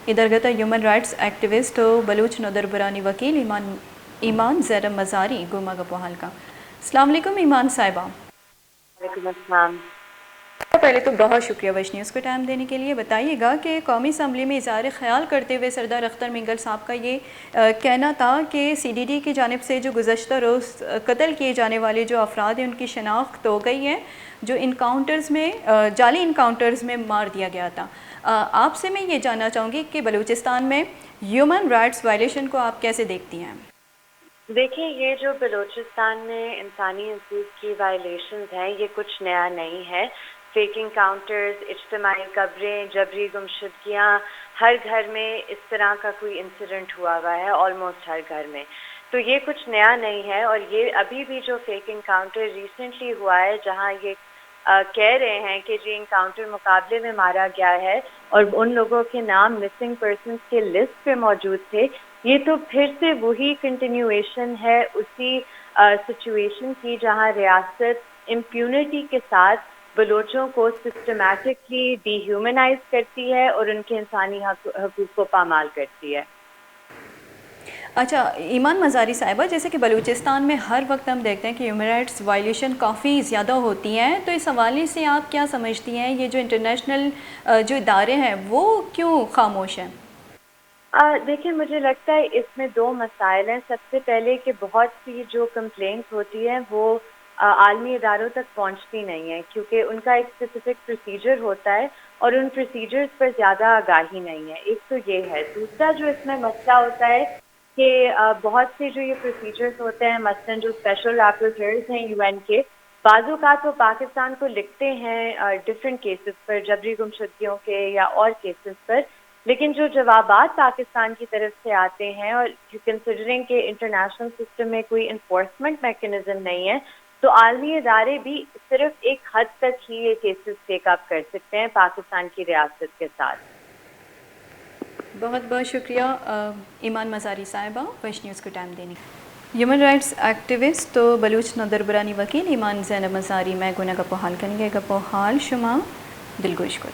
इदरगता human rights activist Baloch नदरबरानी वकील ईमान ज़ैरब मज़ारी गुमा गपोहाल का। अस्सलाम वालेकुम ईमान साहिबा। वालेकुम अस्सलाम। पहले तो बहुत शुक्रिया वश न्यूज़ को टाइम देने के लिए। बताइएगा कि कौमी असम्बली में इज़हार ख्याल करते हुए सरदार अख्तर मिंगल साहब का ये कहना था कि CDD की जानिब से जो गुज़श्ता रोज़ कत्ल किए जाने वाले जो अफराद हैं उनकी शनाख्त हो गई है, जो इनकाउंटर्स में जाली इनकाउंटर्स में मार दिया गया था। आपसे मैं ये जानना चाहूँगी कि बलूचिस्तान में ह्यूमन राइट्स वायलेशन को आप कैसे देखती हैं? देखिए, ये जो बलूचिस्तान में इंसानी हकूक़ की वायलेशंस हैं, ये कुछ नया नहीं है। फेक इनकाउंटर्स, इज्तिमाई कब्रें, जबरी गुमशुदगियाँ, हर घर में इस तरह का कोई इंसिडेंट हुआ है, ऑलमोस्ट हर घर में। तो ये कुछ नया नहीं है। और ये अभी भी जो फेक इनकाउंटर रिसेंटली हुआ है, जहाँ ये कह रहे हैं कि जी इनकाउंटर मुकाबले में मारा गया है और उन लोगों के नाम मिसिंग पर्सन्स के लिस्ट पे मौजूद थे, ये तो फिर से वही कंटिन्यूएशन है उसी सिचुएशन की, जहां रियासत इम्प्यूनिटी के साथ बलोचों को सिस्टमैटिकली डिह्यूमनाइज करती है और उनके इंसानी हकूक़ को पामाल करती है। अच्छा ईमान मज़ारी साहिबा, जैसे कि बलूचिस्तान में हर वक्त हम देखते हैं कि ह्यूमन राइट्स वायलेशन काफ़ी ज़्यादा होती हैं, तो इस हवाले से आप क्या समझती हैं, ये जो इंटरनेशनल जो इदारे हैं वो क्यों खामोश हैं? देखिए, मुझे लगता है इसमें दो मसाइल हैं। सबसे पहले कि बहुत सी जो कंप्लेंट्स होती हैं वो आलमी इदारों तक पहुंचती नहीं है, क्योंकि उनका एक स्पेसिफिक प्रोसीजर होता है और उन प्रोसीजर्स पर ज़्यादा आगाही नहीं है। एक तो ये है। दूसरा जो इसमें मसला होता है कि बहुत से जो ये प्रोसीजर्स होते हैं, मसलन जो स्पेशल रैपोर्टर्स हैं UN के, बाज़-औक़ात वो पाकिस्तान को लिखते हैं डिफरेंट केसेस पर, जबरी गुमशुदगियों के या और केसेस पर, लेकिन जो जवाबात पाकिस्तान की तरफ से आते हैं, और कंसिडरिंग के इंटरनेशनल सिस्टम में कोई इन्फोर्समेंट मैकेनिज्म नहीं है, तो आलमी इदारे भी सिर्फ एक हद तक ही ये केसेस टेक अप कर सकते हैं पाकिस्तान की रियासत के साथ। बहुत बहुत शुक्रिया ईमान मज़ारी साहिबा वश न्यूज़ को टाइम देने। ह्यूमन राइट्स एक्टिविस्ट तो बलूच नदरबरानी वकील ईमान ज़ैरब मज़ारी मैं गुना गपोहाल करेंगे गपोहाल शुमा दिलगोश को।